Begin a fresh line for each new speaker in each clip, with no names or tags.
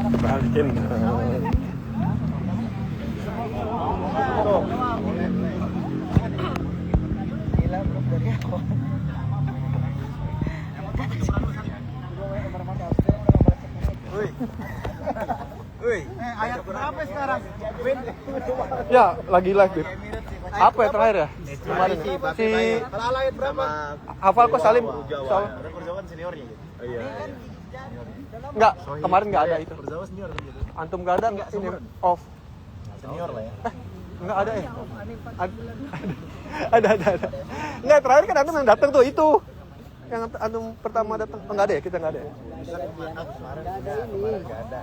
Balikin.
Gila, bro, dari aku. Woi, ayat berapa sekarang?
Ya, lagi live, Bib. Apa ya terakhir ya? Kemarin
Si
ayat berapa?
hafal kok Salim.
Jawa. Jawa kan seniornya gitu. Iya.
Enggak, kemarin enggak ada itu.
Jawa senior kan gitu.
Antum enggak ada enggak ini off.
Senior lah ya.
Enggak ada ya? Ada. Enggak, terakhir kan antum yang datang tuh itu. Yang antum pertama datang. Oh, enggak ada ya? Kita enggak ada ya?
Enggak ada.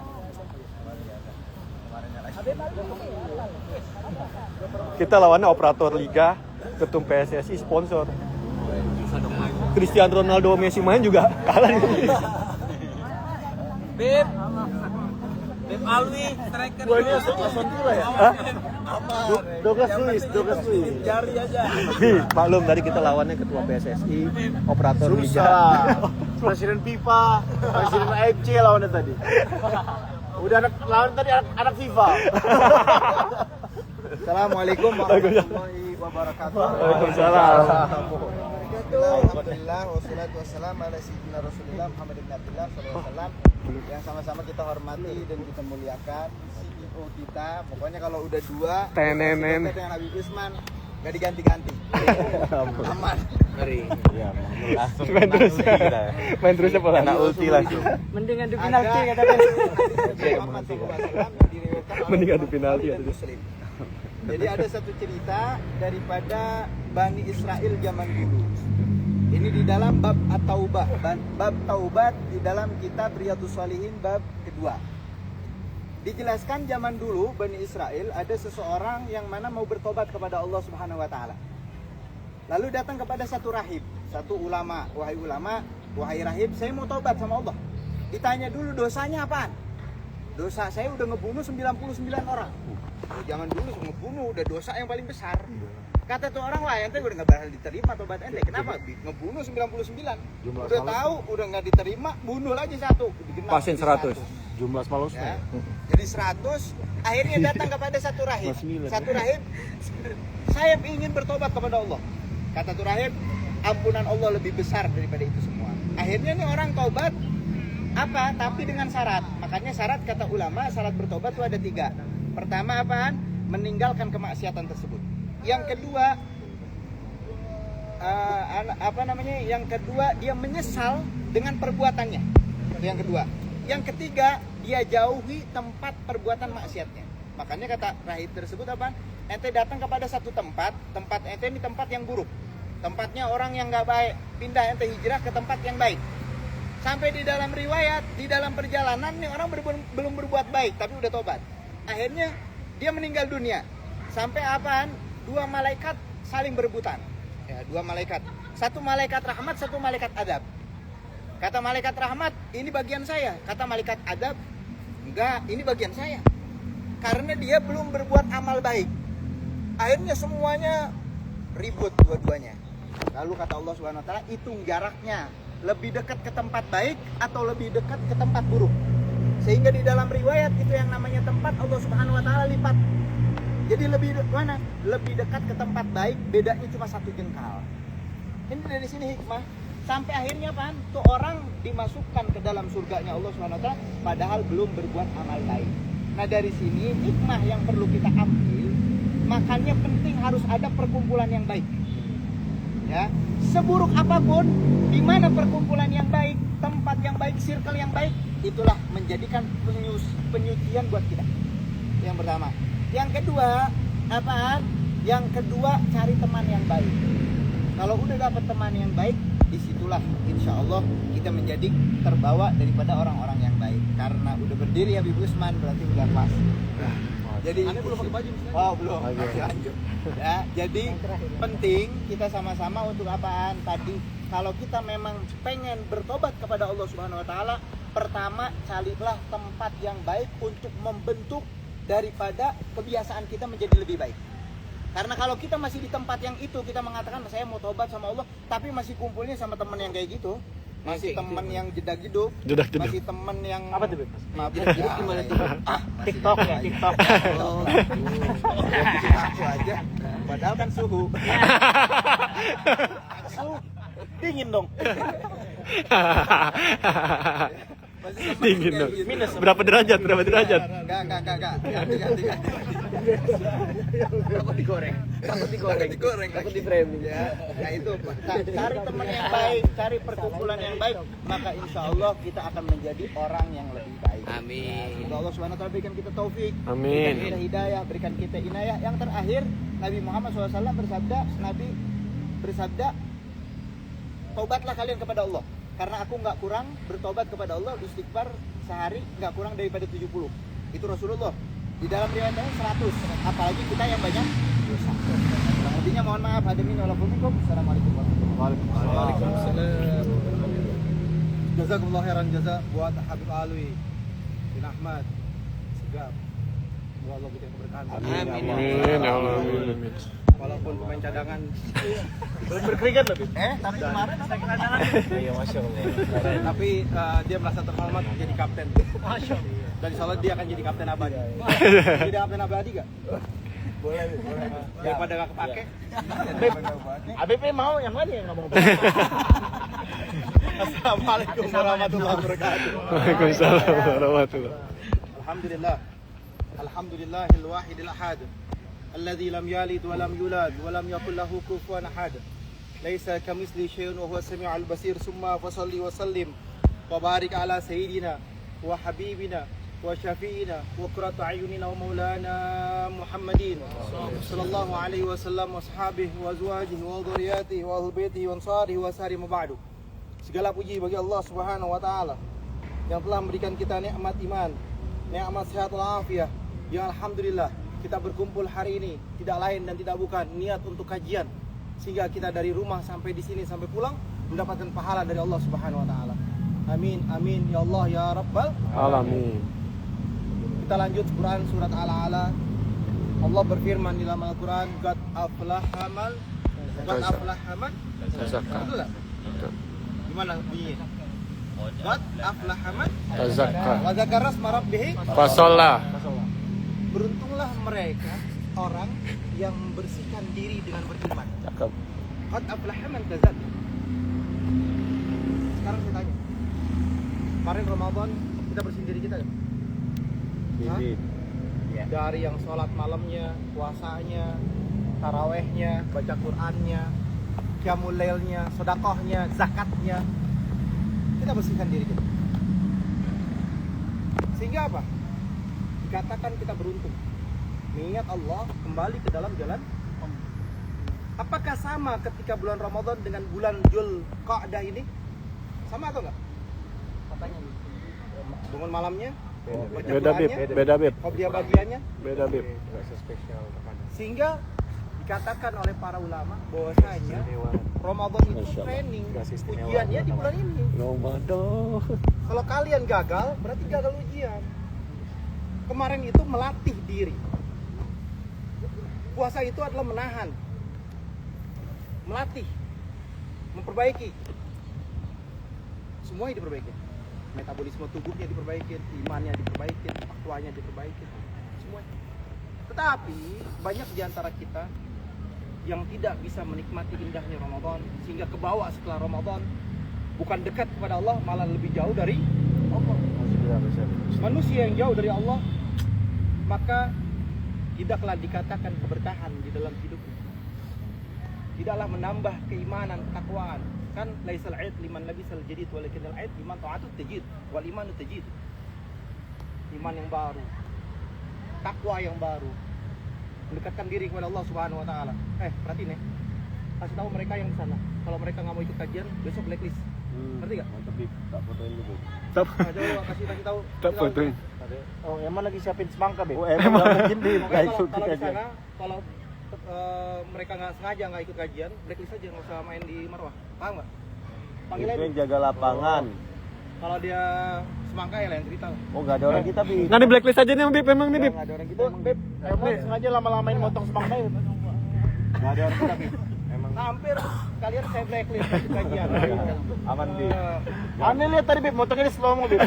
Kita lawannya operator liga, ketum PSSI, sponsor. Cristiano Ronaldo, Messi main juga kalah nih.
Beb Alwi, striker.
Gua ini Aston Villa ya?
Hah?
Douglas Luiz.
Jari aja.
Bi, maklum tadi kita lawannya ketua PSSI, operator liga.
Susah. Presiden FIFA, presiden AFC lawannya tadi. Udah lawan tadi anak FIFA.
Assalamualaikum warahmatullahi wabarakatuh.
Waalaikumsalam.
Alhamdulillah wassalatu wassalamu ala sayyidina Rasulillah Muhammad bin Abdullah sallallahu alaihi wasallam. Yang sama-sama kita hormati dan kita muliakan CEO kita. Pokoknya kalau udah dua
Tenenen.
dengan Habib Usman gak diganti-ganti. Aman.
Ngeri. Iya, langsung
Main terus. Main terusnya pola.
kena ulti langsung.
Mending adu
Ada
penalti kata Beb.
Muhammad sallallahu alaihi wasallam yang diriwayatkan oleh
Mending adu penalti
Bukhari dan Muslim. Jadi ada satu cerita daripada Bani Israel zaman dulu. Ini di dalam bab At-Taubah, bab Taubat di dalam kitab Riyadhus Shalihin bab kedua. Dijelaskan zaman dulu Bani Israel ada seseorang yang mana mau bertobat kepada Allah Subhanahu wa taala. Lalu datang kepada satu rahib, satu ulama, wahai rahib, saya mau tobat sama Allah. Ditanya dulu dosanya apaan? Dosa saya udah ngebunuh 99 orang. Jangan dulu ngebunuh, udah dosa yang paling besar. Kata tuh orang, wah ente udah gak bakal diterima tobat ente. Kenapa? Ngebunuh 99. Udah tahu, udah gak diterima, bunuh lagi satu. Digenap
Pasin
jadi
100.
Jumlah semalus
Ya. Jadi 100, akhirnya datang kepada satu rahib. Satu rahib, saya ingin bertobat kepada Allah. Kata tuh rahib, ampunan Allah lebih besar daripada itu semua. Akhirnya nih orang tobat, apa? Tapi dengan syarat. Makanya syarat kata ulama, syarat bertobat itu ada 3. Pertama apaan? Meninggalkan kemaksiatan tersebut. Yang kedua, Yang kedua dia menyesal dengan perbuatannya. Yang kedua. Yang ketiga, dia jauhi tempat perbuatan maksiatnya. Makanya kata rahib tersebut apa? Ente datang kepada satu tempat ente ini tempat yang buruk. Tempatnya orang yang nggak baik. Pindah ente hijrah ke tempat yang baik. Sampai di dalam riwayat, di dalam perjalanan nih orang belum berbuat baik tapi udah tobat. Akhirnya dia meninggal dunia. Sampai apaan? 2 malaikat saling berebutan. Ya, 2 malaikat. Satu malaikat rahmat, satu malaikat adab. Kata malaikat rahmat, ini bagian saya. Kata malaikat adab, enggak, ini bagian saya. Karena dia belum berbuat amal baik. Akhirnya semuanya ribut dua-duanya. Lalu kata Allah Subhanahu wa taala, hitung jaraknya. Lebih dekat ke tempat baik atau lebih dekat ke tempat buruk. Sehingga di dalam riwayat itu yang namanya tempat Allah Subhanahu wa taala lipat. Jadi lebih mana? Lebih dekat ke tempat baik, bedanya cuma 1 jengkal. Ini dari sini hikmah. Sampai akhirnya apaan? Tuh orang dimasukkan ke dalam surganya Allah Subhanahu wa taala padahal belum berbuat amal baik. Nah, dari sini hikmah yang perlu kita ambil, makanya penting harus ada perkumpulan yang baik. Ya, seburuk apapun, di mana perkumpulan yang baik, tempat yang baik, circle yang baik, itulah menjadikan penyucian buat kita. Yang pertama. Yang kedua, apaan? Yang kedua, cari teman yang baik. Kalau udah dapat teman yang baik, disitulah insya Allah kita menjadi terbawa daripada orang-orang yang baik. Karena udah berdiri Habib Usman, berarti udah pas. Jadi belum pakai baju. Oh, belum. Lanjut. Ya, jadi penting kita sama-sama untuk apaan? Tadi kalau kita memang pengen bertobat kepada Allah Subhanahu wa taala, pertama carilah tempat yang baik untuk membentuk daripada kebiasaan kita menjadi lebih baik. Karena kalau kita masih di tempat yang itu, kita mengatakan saya mau tobat sama Allah, tapi masih kumpulnya sama teman yang kayak gitu, masih teman yang jedak-jeduk,
Jedak-jeduk.
masih teman yang
Apa tuh, Beb?
jedak-jeduk gimana tuh?
TikTok ya, TikTok.
Oh, aku aja. Padahal kan suhu.
Dingin dong.
Dingin dong.
Minus.
Berapa derajat? Berapa derajat?
Enggak. Ganti.
Takut digoreng.
Takut di framing ya. Nah itu, cari teman yang baik, cari perkumpulan yang baik, maka insya Allah kita akan menjadi orang yang lebih baik.
Amin.
Semoga Allah Subhanahu wa taala berikan kita taufik,
Amin.
berikan kita hidayah, berikan kita inayah. Yang terakhir, Nabi Muhammad SAW bersabda, taubatlah kalian kepada Allah. Karena aku nggak kurang bertobat kepada Allah, istighfar sehari nggak kurang daripada 70. Itu Rasulullah. Di dalam riwayat lain 100. Apalagi kita yang banyak dosa. Kurang lebihnya mohon maaf. Hadirin walafikum. Assalamualaikum warahmatullahi wabarakatuh.
Waalaikumsalam. Jazakumullah khairan jaza buat Habib Alwi bin Ahmad Segaf. Semoga Allah berikan keberkahan.
Amin. Amin.
Walaupun pemain cadangan
Belum berkeringat lebih.
Tapi kemarin ada
Iya, Masya Allah.
tapi dia merasa terhormat jadi kapten. Masya Allah. Dan insya Allah dia akan jadi kapten abadi. Jadi kapten abadi gak? Boleh. Daripada gak kepake.
ABP mau yang mana yang ngomong?
Assalamualaikum warahmatullahi wabarakatuh.
Waalaikumsalam warahmatullahi.
Alhamdulillahil wahidil ahad. الذي لم يلد ولم يولد ولم يكن له كفوا أحد ليس كمثله شيء وهو السميع البصير ثم فصلي وسلم وبارك على سيدنا وحبيبنا وشفينا وقرة أعيننا ومولانا محمد صلى الله عليه وسلم وأصحابه وأزواجه وذرياته وأهل بيته وأنصاره وسائر بعد. Segala puji bagi Allah Subhanahu wa taala yang telah memberikan kita nikmat iman, nikmat sehat walafiat. Yang alhamdulillah kita berkumpul hari ini tidak lain dan tidak bukan niat untuk kajian, sehingga kita dari rumah sampai di sini sampai pulang mendapatkan pahala dari Allah Subhanahu wa taala. Amin amin ya Allah ya Rabbal
Alamin.
Kita lanjut Quran surat Al-A'la. Allah berfirman di dalam Al-Quran, Qad aflaha man
Tazakka.
Betul tak? Gimana bunyinya? Qad aflaha man
Tazakka.
wa dzakara asma rabbih.
Fasolla.
Beruntunglah mereka orang yang membersihkan diri dengan beriman.
Cakep.
Qad aflaha man tazakka. Sekarang saya tanya, kemarin Ramadan kita bersihin diri kita ya? Hah? Dari yang sholat malamnya, puasanya, tarawehnya, baca Qur'annya, qiyamul lailnya, sedekahnya, zakatnya, kita bersihkan diri kita. Sehingga apa? Dikatakan kita beruntung. Mengingat Allah kembali ke dalam jalan. Apakah sama ketika bulan Ramadan dengan bulan Dzulqa'dah ini? Sama atau enggak? Katanya bangun malamnya, baca
Beda bib,
Qur'annya,
beda bib.
qobliyah bagiannya,
Beda bib.
sehingga dikatakan oleh para ulama bahwasanya Ramadan itu training, ujiannya di bulan ini.
Ramadan.
Kalau kalian gagal, berarti gagal ujian. Kemarin itu melatih diri. Puasa itu adalah menahan, melatih, memperbaiki. Semuanya diperbaiki. Metabolisme tubuhnya diperbaiki, imannya diperbaiki, akhlaknya diperbaiki, semuanya. Tetapi banyak di antara kita yang tidak bisa menikmati indahnya Ramadan, sehingga kebawa setelah Ramadan bukan dekat kepada Allah, malah lebih jauh dari Allah. Manusia yang jauh dari Allah, maka tidaklah dikatakan keberkahan di dalam hidupnya. Tidaklah menambah keimanan, ketakwaan. Kan laisal aid liman labisal jadid walakinal aid liman ta'atut tajid wal imanu tajid. Iman yang baru, takwa yang baru, mendekatkan diri kepada Allah Subhanahu wa taala. Perhatiin ya. Kasih tahu mereka yang di sana, kalau mereka nggak mau ikut kajian, besok blacklist. Ngerti enggak?
Mantap, Bib. Tak fotoin dulu.
Tap.
Coba kasih tahu.
Tak fotoin.
Oh, emang lagi siapin semangka, Bib. Oh,
emang
mungkin Bib.
Makanya kalau di sana, kalau mereka nggak sengaja nggak ikut kajian, blacklist aja, nggak usah main di Marwah. Paham nggak? Panggil aja.
jaga lapangan.
Kalau dia semangka ya lain cerita.
Oh, enggak ada orang kita, Bib.
Nah, di blacklist aja nih, Bib, emang nih, Bib.
Nggak ada orang kita.
Oh,
Emang.
Bib, emang sengaja lama-lamain motong semangka ya?
Nggak ada orang kita. Bib. Emang hampir kalian saya blacklist di kajian.
Aman Bib. Aneh lihat tadi Bib, motongnya di slow mo Bib.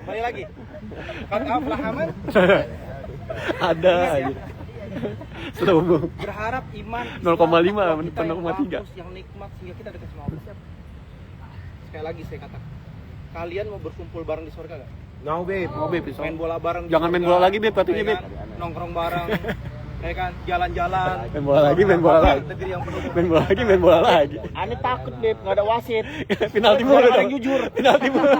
Balik lagi. Qad aflaha man
Ada aja. Slow mo.
berharap iman
0,5,
Islam, kita yang
0,3.
bagus, yang nikmat sehingga kita dekat sama Allah. Sekali lagi saya katakan, kalian mau berkumpul bareng di surga gak?
No Bib.
Oh, Beb,
Main bola bareng di
jangan main
surga,
bola lagi, Beb, katanya,
ya
Beb.
kan? Nongkrong bareng, ya kan, jalan-jalan.
Main bola lagi, main bola lagi.
Negeri yang penuh
Main bola lagi, main bola lagi.
Aneh takut Bib, nggak ada wasit.
Penalti mulu.
Ada yang jujur.
Penalti mulu.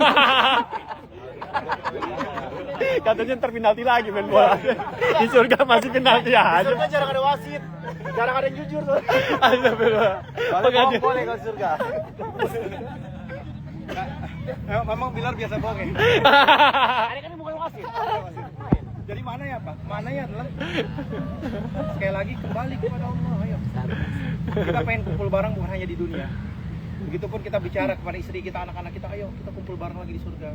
Katanya ntar penalti lagi main bola. Di surga masih penalti aja.
Surga jarang ada wasit. Jarang ada yang jujur tuh.
Astagfirullah.
Boleh boleh kalau surga.
Memang Bilar biasa bohong ya?
Aneh kan bukan wasit.
Jadi mana ya Pak? Mana ya adalah sekali lagi kembali kepada Allah. Ayo. Kita pengen kumpul bareng bukan hanya di dunia. Begitupun kita bicara kepada istri kita, anak-anak kita, ayo kita kumpul bareng lagi di surga.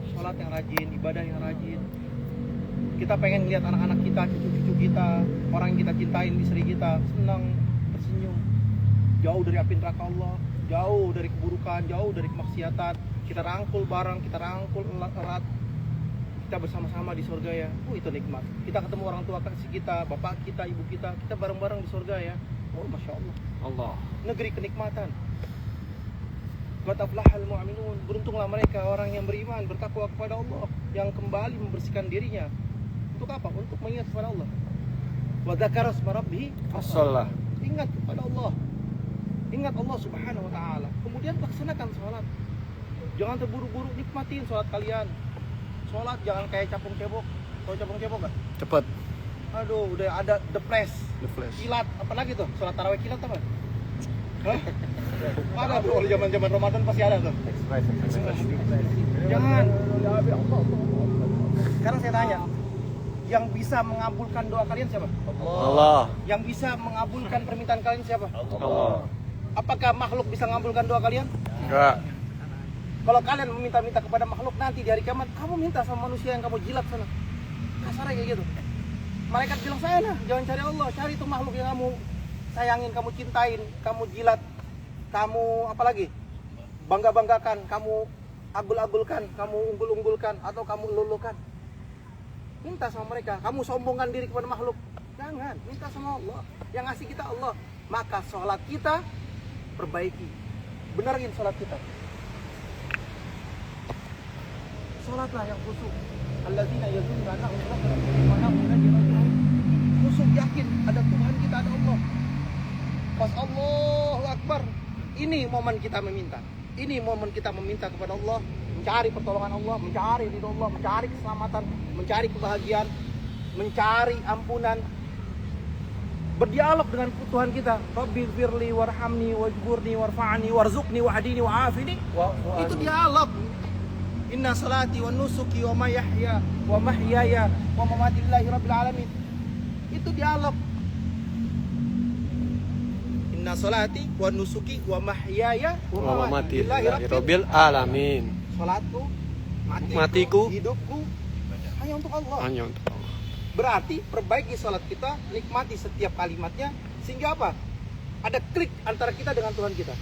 Sholat yang rajin, ibadah yang rajin. Kita pengen lihat anak-anak kita, cucu-cucu kita, orang yang kita cintain, istri kita senang, tersenyum, jauh dari api neraka Allah, jauh dari keburukan, jauh dari kemaksiatan. Kita rangkul bareng, kita rangkul erat. Kita bersama-sama di surga ya. Itu nikmat. Kita ketemu orang tua kasih kita, bapak kita, ibu kita bareng-bareng di surga ya. Oh, masya Allah.
Allah.
Negeri kenikmatan. Qad aflahal mu'minun. Beruntunglah mereka orang yang beriman, bertakwa kepada Allah, yang kembali membersihkan dirinya. Untuk apa? Untuk mengingat kepada Allah. Wa dzakara asma rabbih
Fasallah.
Ingat kepada Allah. Ingat Allah Subhanahu wa taala. Kemudian laksanakan sholat. Jangan terburu-buru, nikmatin sholat kalian. Sholat jangan kayak capung cebok. Tahu capung cebok gak?
Cepet.
Aduh, udah ada the flash.
The flash.
Kilat, apa lagi tuh? Sholat tarawih kilat apa? Hah? Ada tuh, kalau zaman-zaman Ramadan pasti ada tuh. Jangan. Sekarang saya tanya, yang bisa mengabulkan doa kalian siapa?
Allah.
Yang bisa mengabulkan permintaan kalian siapa?
Allah.
Apakah makhluk bisa mengabulkan doa kalian?
Enggak.
Kalau kalian meminta-minta kepada makhluk nanti di hari kiamat, kamu minta sama manusia yang kamu jilat sana. Kasarnya kayak gitu. Malaikat bilang, saya nah, jangan cari Allah, cari itu makhluk yang kamu sayangin, kamu cintain, kamu jilat, kamu apalagi bangga-banggakan, kamu agul-agulkan, kamu unggul-unggulkan, atau kamu lulukan. Minta sama mereka. Kamu sombongkan diri kepada makhluk. Jangan, minta sama Allah. Yang ngasih kita Allah. Maka sholat kita perbaiki. Benerin sholat kita. Sholatlah yang khusyuk. Alladzina yazunnuna annahum khusyuk, yakin ada Tuhan kita, ada Allah. Pas Allahu Akbar, ini momen kita meminta. Ini momen kita meminta kepada Allah, mencari pertolongan Allah, mencari ridho Allah, mencari keselamatan, mencari kebahagiaan, mencari ampunan. Berdialog dengan Tuhan kita. Rabbi firli warhamni wajburni warfa'ni warzuqni wahdini wa'afini. Itu dialog. Inna salati wa nusuki wa mayahya wa mahyaya wa mamati lillahi rabbil alamin. Itu dialog. Inna salati wa nusuki wa mahyaya
Wa mamati lillahi rabbil alamin.
Salatku,
Matiku,
hidupku hanya untuk Allah.
hanya untuk Allah.
Berarti perbaiki salat kita, nikmati setiap kalimatnya, sehingga apa? Ada klik antara kita dengan Tuhan kita.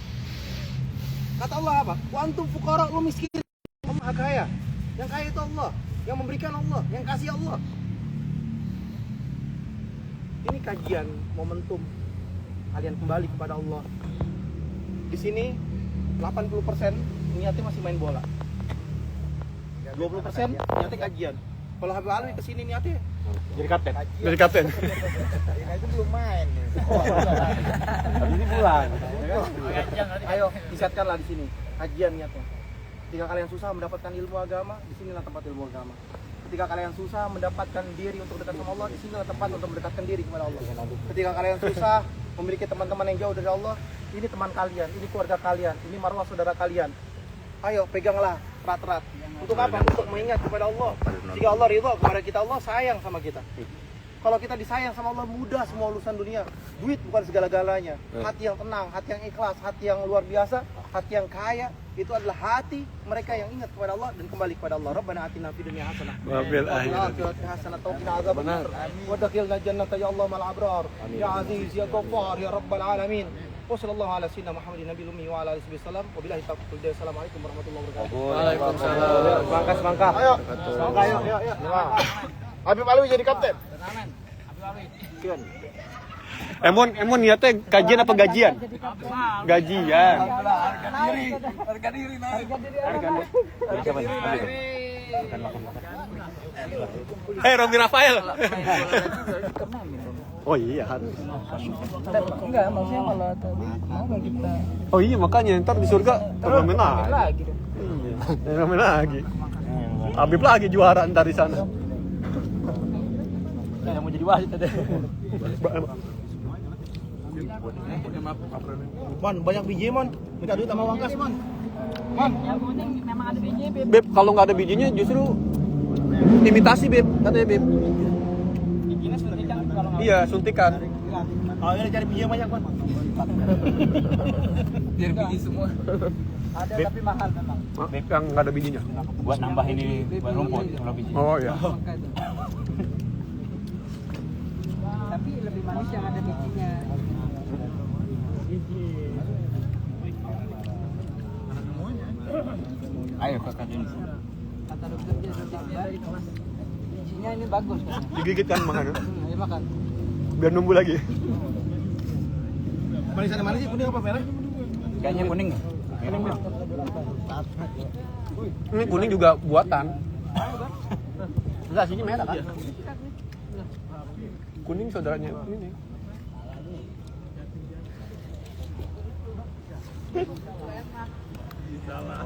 Kata Allah apa? Wa antum fuqara, lu miskin. Maha kaya. Yang kaya itu Allah, yang memberikan Allah, yang kasih Allah. Ini kajian momentum kalian kembali kepada Allah. Di sini 80% niatnya masih main bola. 20% niatnya kajian. Kalau Habib Alwi kesini niatnya
Jadi kapten.
Dari kapten.
Itu belum main.
Habis ini pulang.
Ayo, disiapkanlah di sini. Kajian niatnya. Ketika kalian susah mendapatkan ilmu agama, di sinilah tempat ilmu agama. Ketika kalian susah mendapatkan diri untuk dekat sama Allah, di sinilah tempat untuk mendekatkan diri kepada Allah. Ketika kalian susah memiliki teman-teman yang jauh dari Allah, ini teman kalian, ini keluarga kalian, ini marwah saudara kalian. Ayo, peganglah erat-erat. Untuk apa? Untuk mengingat kepada Allah. Jika Allah ridho kepada kita, Allah sayang sama kita. Kalau kita disayang sama Allah, mudah semua urusan dunia. Duit bukan segala-galanya. Hati yang tenang, hati yang ikhlas, hati yang luar biasa, hati yang kaya, itu adalah hati mereka yang ingat kepada Allah dan kembali kepada Allah. Rabbana atina fid dunya hasanah
Wa fil akhirati
hasanah wa qina adzabannar. Wa adkhilna jannata ya Allah ma'al abrar. Ya Aziz ya Ghaffar ya Rabbal alamin. Wa sallallahu ala sayyidina Muhammadin nabiyil ummi wa ala alihi wasallam. Wabillahi taufiq. Assalamualaikum warahmatullahi wabarakatuh.
Waalaikumsalam.
Semangka. Ayo. Semangka ayo. Habib Alwi jadi kapten.
Emon niatnya kajian apa gajian? Gajian.
Harga diri naik.
Hei Romi Rafael. Oh iya harus.
Enggak, maksudnya malah tadi mau kita
Oh iya makanya ntar di surga turnamen lagi.
lagi dong.
Iya, turnamen lagi. Habib lagi juara ntar di sana.
Yang mau jadi wasit tadi.
Man, banyak biji man. Minta duit sama Wangkas man.
Yang penting memang ada biji, Beb.
Beb kalau nggak ada bijinya justru imitasi Beb katanya Beb.
Bijinya suntikan kalau nggak
Iya suntikan.
Oh ini cari biji yang banyak man.
Biar biji semua.
ada tapi mahal memang.
Yang nggak ada bijinya.
Buat nambah ini rumput kalau biji.
Oh iya.
Tapi lebih manis yang ada bijinya.
Ayo kakak ini.
Kata dokter dia suntiknya bijinya ini bagus kan.
Digigit kan makan.
Ayo makan.
Biar nunggu lagi.
Manisan mana sih? Kuning apa merah?
Kayaknya kuning.
Ini kuning juga buatan. Enggak sini merah kan? Kuning saudaranya ini.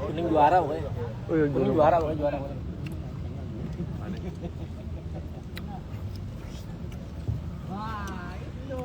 Kuning juara pokoknya.
Oh iya,
Kuning juara pokoknya juara. Wah, itu.